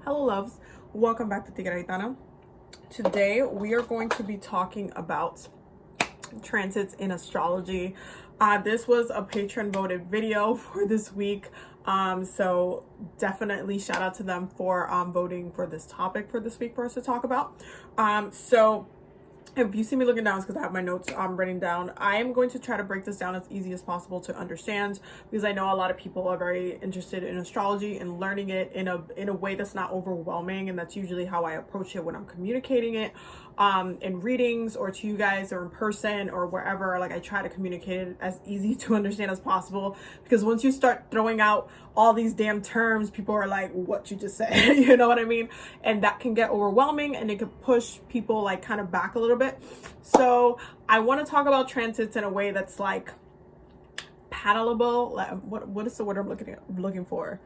Hello loves, welcome back to TigeraGitana. Today we are going to be talking about transits in astrology. This was a patron voted video for this week, so definitely shout out to them for voting for this topic for this week for us to talk about. So if you see me looking down, it's because I have my notes written down. I am going to try to break this down as easy as possible to understand, because I know a lot of people are very interested in astrology and learning it in a way that's not overwhelming, and that's usually how I approach it when I'm communicating it in readings or to you guys or in person or wherever. Like, I try to communicate it as easy to understand as possible, because once you start throwing out all these damn terms, people are like, what you just said, you know what I mean? And that can get overwhelming and it could push people like kind of back a little bit. So I want to talk about transits in a way that's like palatable. What is the word I'm looking for?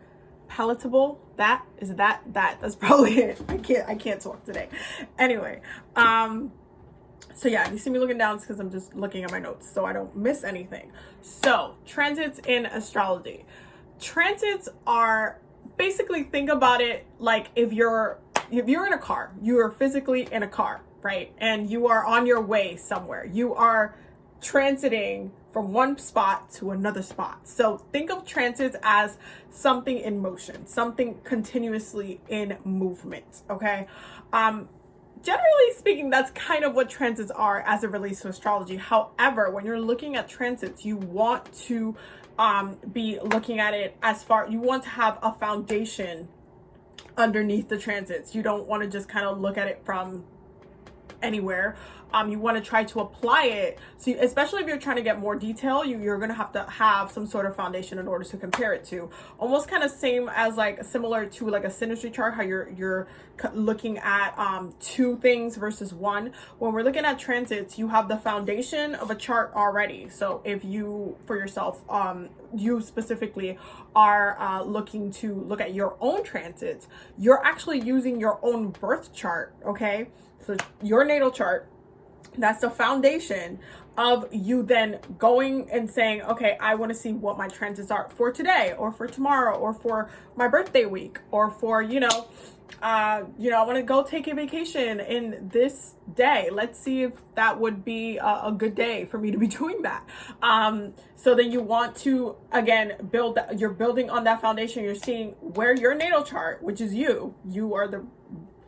Palatable. That's probably it. I can't talk today. Anyway, so yeah, if you see me looking down, it's because I'm just looking at my notes so I don't miss anything. So transits in astrology. Transits are basically, think about it like if you're in a car, you are physically in a car, right? And you are on your way somewhere. You are transiting from one spot to another spot. So think of transits as something in motion, something continuously in movement, okay? Generally speaking, that's kind of what transits are as it relates to astrology. However, when you're looking at transits, you want to be looking at it you want to have a foundation underneath the transits. You don't want to just kind of look at it from anywhere. You want to try to apply it. So especially if you're trying to get more detail, you're going to have some sort of foundation in order to compare it to. Almost kind of same as like similar to like a synergy chart, how you're looking at two things versus one. When we're looking at transits, you have the foundation of a chart already. So if you, for yourself, you specifically are looking to look at your own transits, you're actually using your own birth chart, okay? So your natal chart, that's the foundation of you then going and saying, okay, I want to see what my transits are for today or for tomorrow or for my birthday week or for, I want to go take a vacation in this day. Let's see if that would be a good day for me to be doing that. So then you want to, again, you're building on that foundation. You're seeing where your natal chart, which is you are the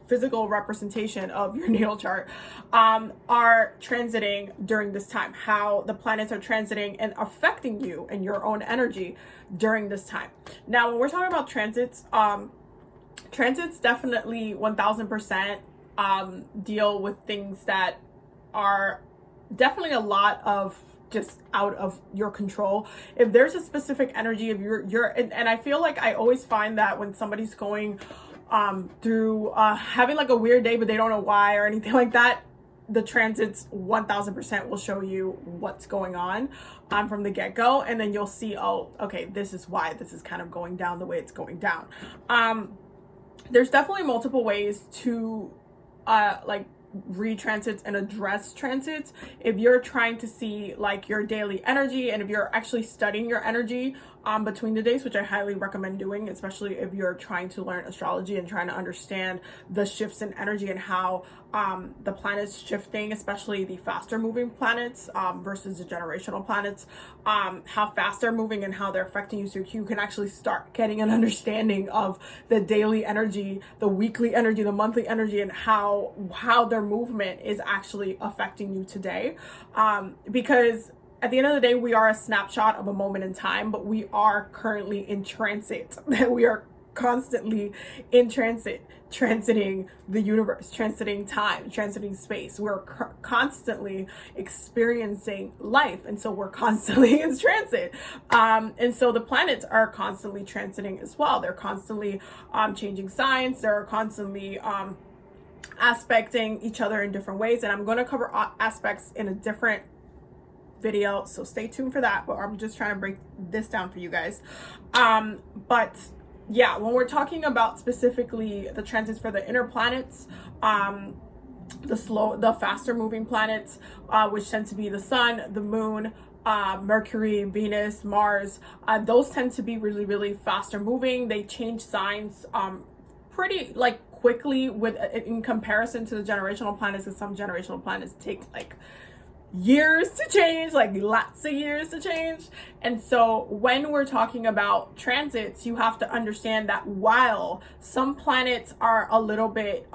physical representation of your natal chart, are transiting during this time, how the planets are transiting and affecting you and your own energy during this time. Now, when we're talking about transits, transits definitely 1000% deal with things that are definitely a lot of just out of your control. If there's a specific energy, if and I feel like I always find that when somebody's going through having like a weird day but they don't know why or anything like that, the transits 1000% will show you what's going on from the get-go, and then you'll see, oh, okay, this is why this is kind of going down the way it's going down. There's definitely multiple ways to like read transits and address transits. If you're trying to see like your daily energy, and if you're actually studying your energy between the days, which I highly recommend doing, especially if you're trying to learn astrology and trying to understand the shifts in energy and how the planets shifting, especially the faster moving planets versus the generational planets, how fast they're moving and how they're affecting you, so you can actually start getting an understanding of the daily energy, the weekly energy, the monthly energy, and how their movement is actually affecting you today. Because at the end of the day, we are a snapshot of a moment in time, but we are currently in transit. We are constantly in transit, transiting the universe, transiting time, transiting space. We're constantly experiencing life, and so we're constantly in transit. And so the planets are constantly transiting as well. They're constantly changing signs. They're constantly aspecting each other in different ways, and I'm going to cover aspects in a different video, so stay tuned for that. But I'm just trying to break this down for you guys. But yeah, when we're talking about specifically the transits for the inner planets, the faster moving planets, which tend to be the sun, the moon, Mercury, Venus, Mars, those tend to be really, really faster moving. They change signs pretty like quickly with in comparison to the generational planets, because some generational planets take like years to change, like lots of years to change. And so when we're talking about transits, you have to understand that while some planets are a little bit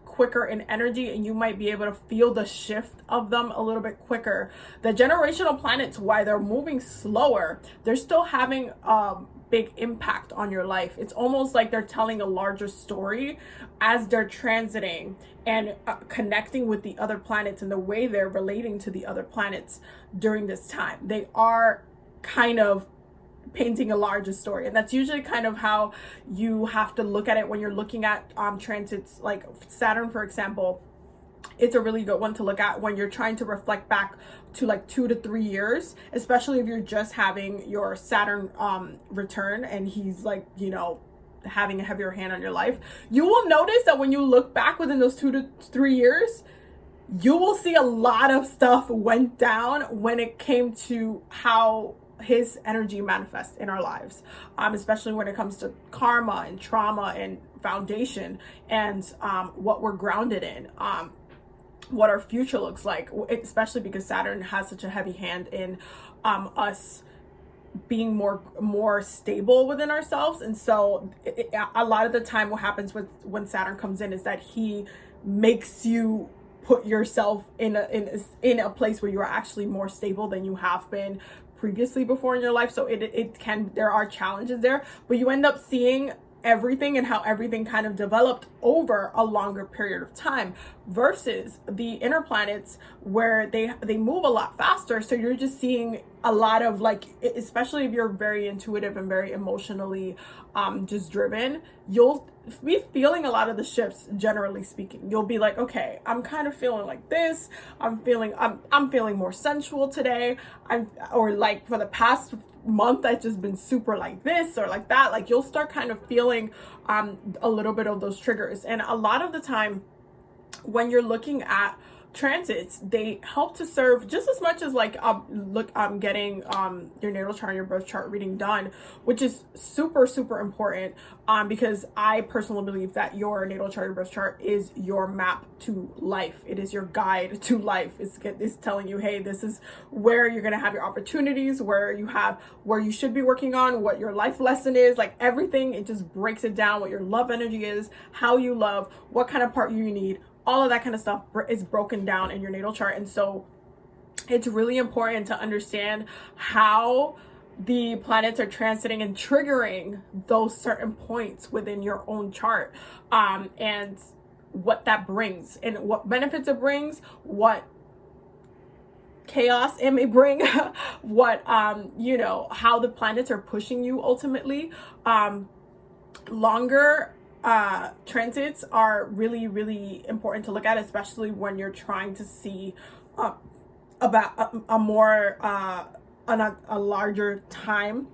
quicker in energy, and you might be able to feel the shift of them a little bit quicker, the generational planets, while they're moving slower, they're still having big impact on your life. It's almost like they're telling a larger story as they're transiting and connecting with the other planets, and the way they're relating to the other planets during this time. They are kind of painting a larger story, and that's usually kind of how you have to look at it when you're looking at transits like Saturn, for example. It's a really good one to look at when you're trying to reflect back to like 2 to 3 years, especially if you're just having your Saturn return and he's like, you know, having a heavier hand on your life. You will notice that when you look back within those 2 to 3 years, you will see a lot of stuff went down when it came to how his energy manifests in our lives, especially when it comes to karma and trauma and foundation, and what we're grounded in, what our future looks like, especially because Saturn has such a heavy hand in us being more stable within ourselves. And so a lot of the time what happens when Saturn comes in is that he makes you put yourself in a place where you are actually more stable than you have been previously before in your life. So there are challenges there, but you end up seeing everything and how everything kind of developed over a longer period of time, versus the inner planets where they move a lot faster. So you're just seeing a lot of, like, especially if you're very intuitive and very emotionally just driven, you'll be feeling a lot of the shifts. Generally speaking, you'll be like, okay, I'm kind of feeling like this, I'm feeling more sensual today, or like for the past month I've just been super like this or like that. Like, you'll start kind of feeling a little bit of those triggers. And a lot of the time when you're looking at transits, they help to serve just as much as like getting your natal chart and your birth chart reading done, which is super important, because I personally believe that your natal chart, your birth chart, is your map to life. It is your guide to life. It's telling you, hey, this is where you're gonna have your opportunities, where you should be working on, what your life lesson is, like everything. It just breaks it down, what your love energy is, how you love, what kind of part you need. All of that kind of stuff is broken down in your natal chart. And so it's really important to understand how the planets are transiting and triggering those certain points within your own chart, and what that brings and what benefits it brings, what chaos it may bring, what you know, how the planets are pushing you ultimately. Longer transits are really important to look at, especially when you're trying to see about a more a larger time,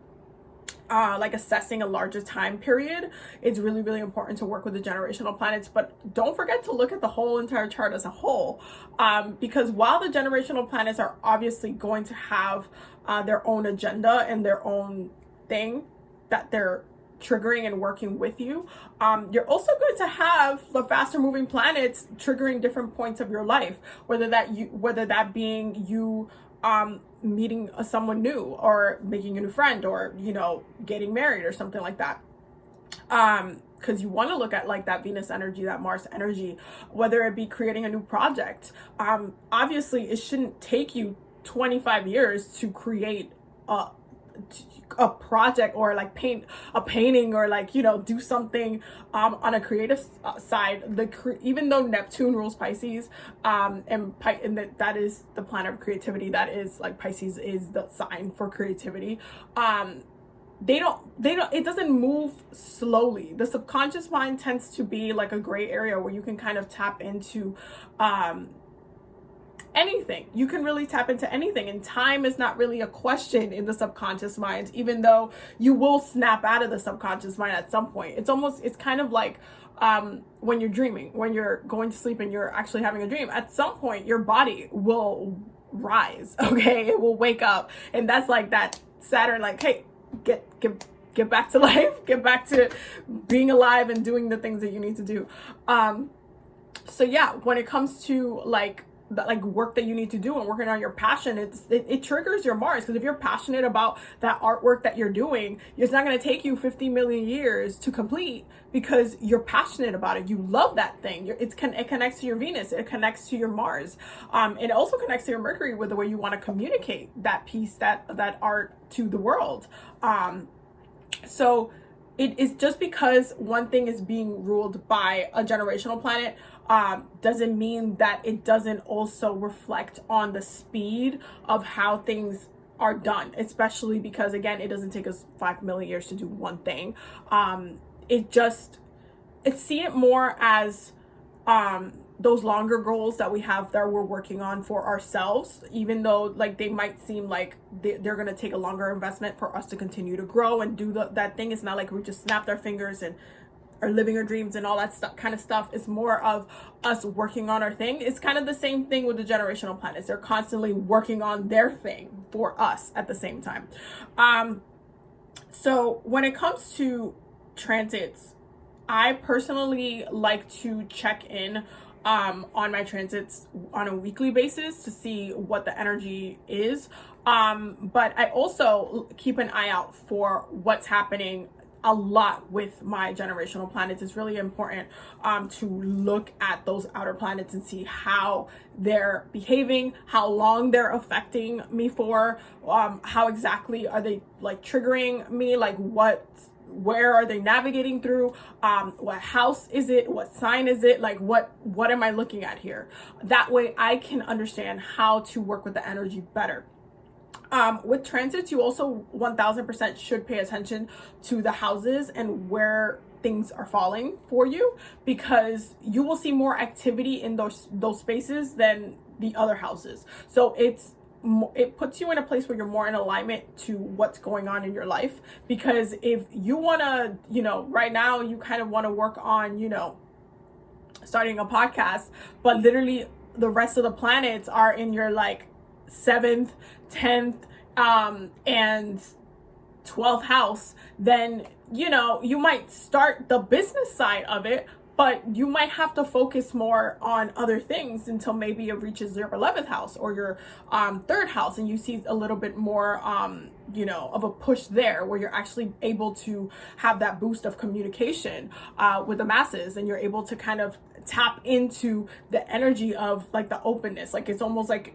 like assessing a larger time period. It's really important to work with the generational planets, but don't forget to look at the whole entire chart as a whole, because while the generational planets are obviously going to have their own agenda and their own thing that they're triggering and working with you, you're also going to have the faster moving planets triggering different points of your life, whether that being you meeting someone new, or making a new friend, or, you know, getting married or something like that, because you want to look at like that Venus energy, that Mars energy, whether it be creating a new project. Obviously it shouldn't take you 25 years to create a project, or like paint a painting, or like, you know, do something on a creative side. Even though Neptune rules Pisces, and that is the planet of creativity, that is like Pisces is the sign for creativity. It doesn't move slowly. The subconscious mind tends to be like a gray area where you can kind of tap into anything. You can really tap into anything, and time is not really a question in the subconscious mind, even though you will snap out of the subconscious mind at some point. It's kind of like when you're dreaming, when you're going to sleep and you're actually having a dream, at some point your body will rise, okay? It will wake up, and that's like that Saturn, like, hey, get get back to life, get back to being alive and doing the things that you need to do. So yeah, when it comes to like the work that you need to do and working on your passion, it triggers your Mars, because if you're passionate about that artwork that you're doing, it's not going to take you 50 million years to complete, because you're passionate about it. You love that thing. It connects to your Venus. It connects to your Mars. It also connects to your Mercury with the way you want to communicate that piece, that art to the world. So it is just because one thing is being ruled by a generational planet doesn't mean that it doesn't also reflect on the speed of how things are done, especially because, again, it doesn't take us 5 million years to do one thing. See it more as those longer goals that we have that we're working on for ourselves, even though like they might seem like they're going to take a longer investment for us to continue to grow and do that thing. It's not like we just snapped our fingers and are living our dreams and all that kind of stuff. It's more of us working on our thing. It's kind of the same thing with the generational planets. They're constantly working on their thing for us at the same time. So when it comes to transits, I personally like to check in on my transits on a weekly basis to see what the energy is. But I also keep an eye out for what's happening a lot with my generational planets. It's really important to look at those outer planets and see how they're behaving, how long they're affecting me for, how exactly are they like triggering me, like where are they navigating through, what house is it, what sign is it, like what am I looking at here? That way I can understand how to work with the energy better. With transits, you also 1000% should pay attention to the houses and where things are falling for you, because you will see more activity in those spaces than the other houses. So it puts you in a place where you're more in alignment to what's going on in your life. Because if you want to, right now you kind of want to work on, starting a podcast, but literally the rest of the planets are in your like 7th, 10th, and 12th house, then, you might start the business side of it, but you might have to focus more on other things until maybe it reaches your 11th house or your 3rd house, and you see a little bit more, of a push there where you're actually able to have that boost of communication with the masses, and you're able to kind of tap into the energy of like the openness. Like it's almost like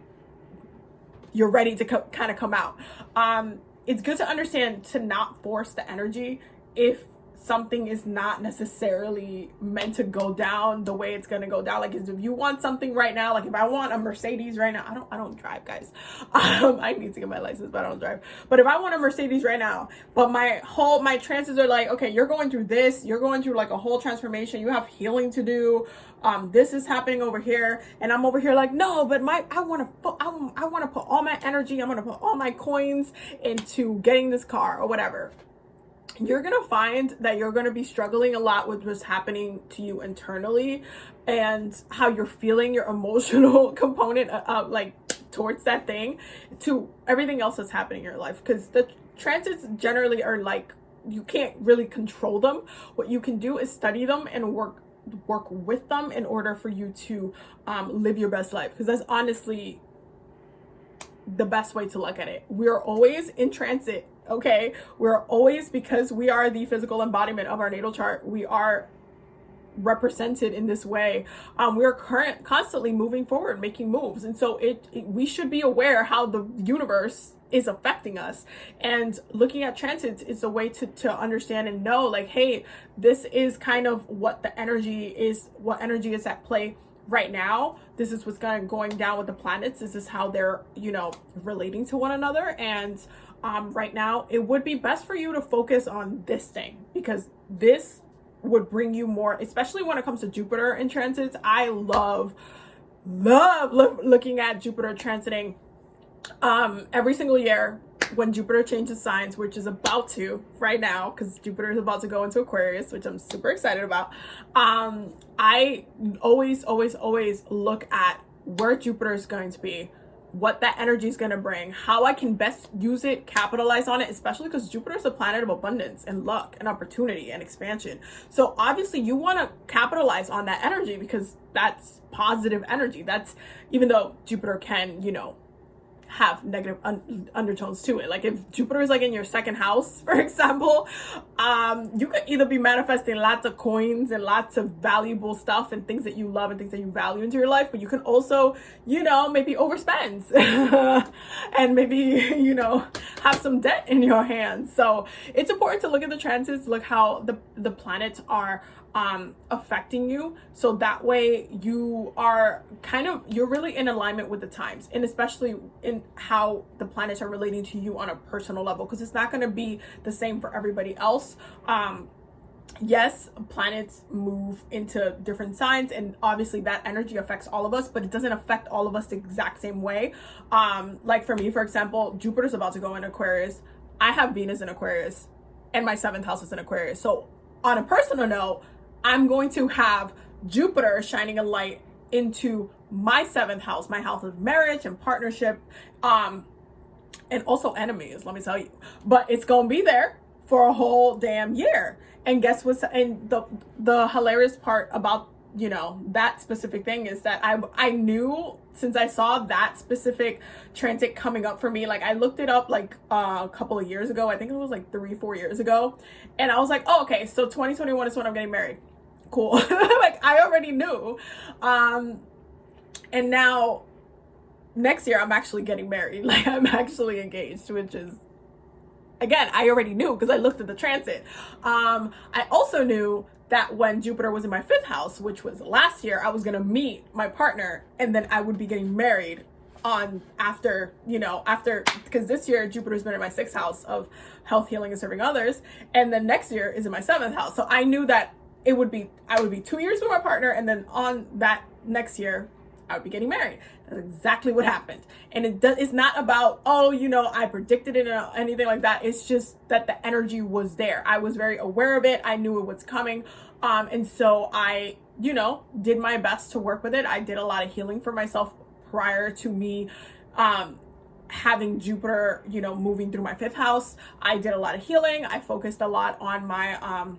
you're ready to kind of come out. It's good to understand to not force the energy if something is not necessarily meant to go down the way it's going to go down. Like if you want something right now, like if I want a Mercedes right now, I don't drive, guys. I need to get my license, but I don't drive. But if I want a Mercedes right now, but my transits are like, okay, you're going through this, you're going through like a whole transformation, you have healing to do, this is happening over here, and I'm over here like, no, but I want to put all my energy, I'm going to put all my coins into getting this car or whatever. You're going to find that you're going to be struggling a lot with what's happening to you internally and how you're feeling, your emotional component like towards that thing, to everything else that's happening in your life. Because the transits generally are like, you can't really control them. What you can do is study them and work with them in order for you to live your best life. Because that's honestly the best way to look at it. We're always in transit. Okay, we're always, because we are the physical embodiment of our natal chart, we are represented in this way. We are constantly moving forward, making moves, and so we should be aware how the universe is affecting us. And looking at transits is a way to understand and know, like, hey, this is kind of what energy is at play right now. This is what's going down with the planets. This is how they're relating to one another. And right now it would be best for you to focus on this thing, because this would bring you more, especially when it comes to Jupiter in transits. I love looking at Jupiter transiting every single year when Jupiter changes signs, which is about to right now, because Jupiter is about to go into Aquarius, which I'm super excited about. I always look at where Jupiter is going to be what that energy is going to bring, how I can best use it, capitalize on it, especially because Jupiter is a planet of abundance and luck and opportunity and expansion. So obviously you want to capitalize on that energy because that's positive energy. That's, even though Jupiter can, you know, have negative undertones to it. Like if Jupiter is like in your second house, for example, you could either be manifesting lots of coins and lots of valuable stuff and things that you love and things that you value into your life, but you can also, you know, maybe overspend and maybe, you know, have some debt in your hands. So it's important to look at the transits, look how the planets are affecting you, so that way you are you're really in alignment with the times, and especially in how the planets are relating to you on a personal level, because it's not going to be the same for everybody else. Yes, planets move into different signs, and obviously that energy affects all of us, but it doesn't affect all of us the exact same way. Like for me, for example, Jupiter's about to go in Aquarius. I have Venus in Aquarius and my 7th house is in Aquarius. So on a personal note, I'm going to have Jupiter shining a light into my 7th house, my house of marriage and partnership, and also enemies, let me tell you. But it's going to be there for a whole damn year. And guess what's, and the hilarious part about, you know, that specific thing is that I knew, since I saw that specific transit coming up for me, like I looked it up like a couple of years ago. I think it was like 3-4 years ago. And I was like, oh, okay, so 2021 is when I'm getting married. Cool. Like I already knew. And now next year I'm actually getting married. Like I'm actually engaged, which is, again, I already knew because I looked at the transit. I also knew that when Jupiter was in my 5th house, which was last year, I was going to meet my partner and then I would be getting married after, because this year Jupiter's been in my 6th house of health, healing, and serving others. And then next year is in my 7th house. So I knew that I would be 2 years with my partner, and then on that next year I would be getting married. That's exactly what happened. And it's not about, oh, you know, I predicted it or anything like that. It's just that the energy was there. I was very aware of it. I knew it was coming. And so I, you know, did my best to work with it. I did a lot of healing for myself prior to me having Jupiter, you know, moving through my 5th house. I did a lot of healing. I focused a lot on my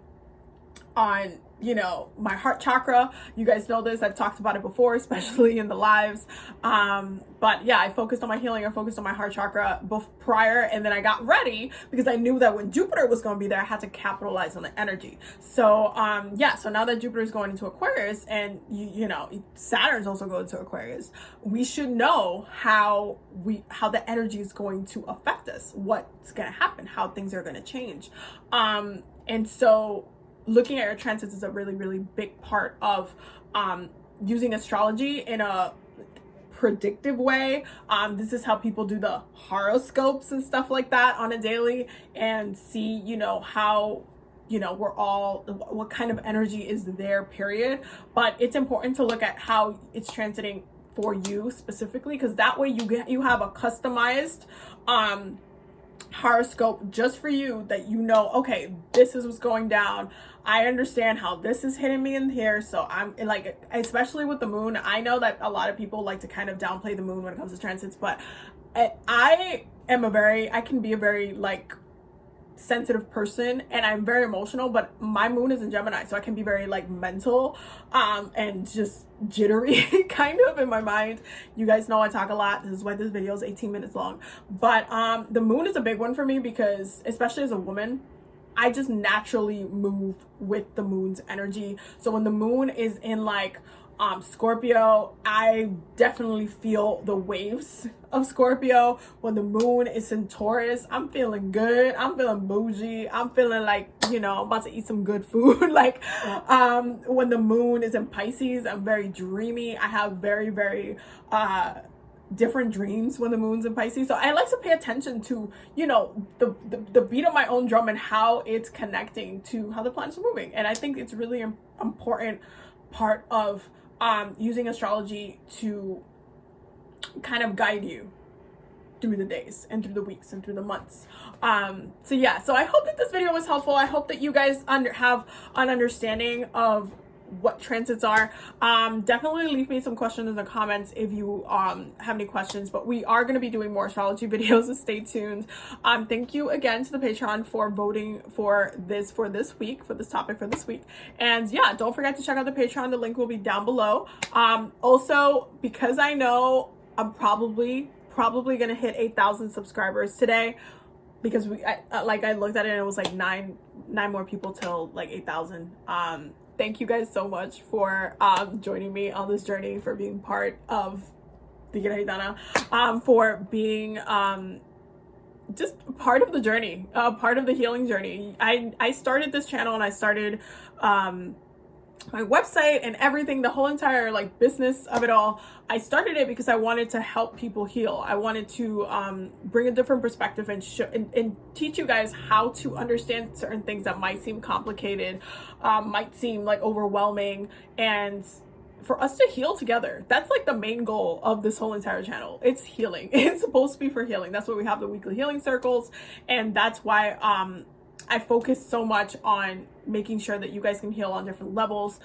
my heart chakra. You guys know this, I've talked about it before, especially in the lives. But yeah, I focused on my healing. I focused on my heart chakra both prior, and then I got ready because I knew that when Jupiter was going to be there, I had to capitalize on the energy. So yeah, so now that Jupiter is going into Aquarius, and you know, Saturn's also going to Aquarius, we should know how the energy is going to affect us, what's going to happen, how things are going to change. And so looking at your transits is a really, really big part of using astrology in a predictive way. This is how people do the horoscopes and stuff like that on a daily, and see, you know, how, you know, what kind of energy is there, period. But it's important to look at how it's transiting for you specifically, because that way you have a customized horoscope just for you, that you know, okay, this is what's going down. I understand how this is hitting me in here. So I'm like, especially with the moon, I know that a lot of people like to kind of downplay the moon when it comes to transits, but I can be a very like sensitive person, and I'm very emotional, but my moon is in Gemini, so I can be very like mental and just jittery kind of in my mind. You guys know I talk a lot. This is why this video is 18 minutes long. But the moon is a big one for me because, especially as a woman, I just naturally move with the moon's energy. So when the moon is in like Scorpio, I definitely feel the waves of Scorpio. When the moon is in Taurus, I'm feeling good. I'm feeling bougie. I'm feeling like, you know, I'm about to eat some good food. Like when the moon is in Pisces, I'm very dreamy. I have very, very different dreams when the moon's in Pisces. So I like to pay attention to, you know, the beat of my own drum and how it's connecting to how the planets are moving. And I think it's really important part of using astrology to kind of guide you through the days and through the weeks and through the months. So yeah, so I hope that this video was helpful. I hope that you guys have an understanding of what transits are. Definitely leave me some questions in the comments if you have any questions, but we are going to be doing more astrology videos, so stay tuned. Thank you again to the Patreon for voting for this week, for this topic for this week. And yeah, don't forget to check out the Patreon. The link will be down below. Also, because I know I'm probably going to hit 8,000 subscribers today, because I looked at it and it was like nine more people till like 8,000. Thank you guys so much for joining me on this journey, for being part of TigeraGitana, for being just part of the journey, part of the healing journey. I started this channel and I started my website and everything, the whole entire like business of it all. I started it because I wanted to help people heal. I wanted to bring a different perspective and teach you guys how to understand certain things that might seem complicated, might seem like overwhelming, and for us to heal together. That's like the main goal of this whole entire channel. It's healing. It's supposed to be for healing. That's why we have the weekly healing circles, and that's why I focus so much on making sure that you guys can heal on different levels,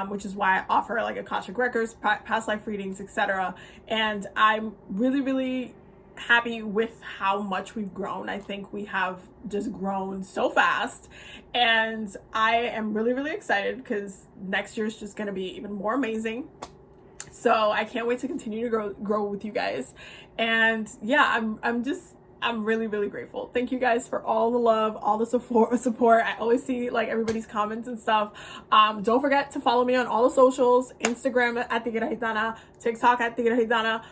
which is why I offer like Akashic records, past life readings, etc. And I'm really, really happy with how much we've grown. I think we have just grown so fast, and I am really, really excited because next year is just going to be even more amazing. So I can't wait to continue to grow with you guys. And yeah, I'm really, really grateful. Thank you guys for all the love, all the support. I always see like everybody's comments and stuff. Don't forget to follow me on all the socials: Instagram at TigeraGitana, TikTok at TigeraGitana,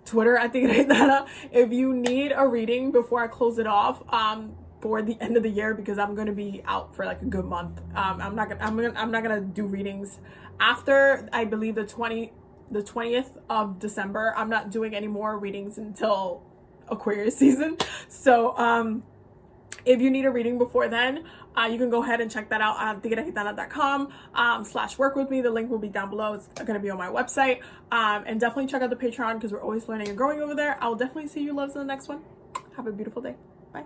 Twitter at TigeraGitana. If you need a reading before I close it off, for the end of the year, because I'm gonna be out for like a good month. I'm not gonna do readings after, I believe, the 20th of December. I'm not doing any more readings until Aquarius season. So if you need a reading before then, you can go ahead and check that out on TigeraGitana.com /work with me. The link will be down below. It's going to be on my website. And definitely check out the Patreon, because we're always learning and growing over there. I will definitely see you loves in the next one. Have a beautiful day. Bye.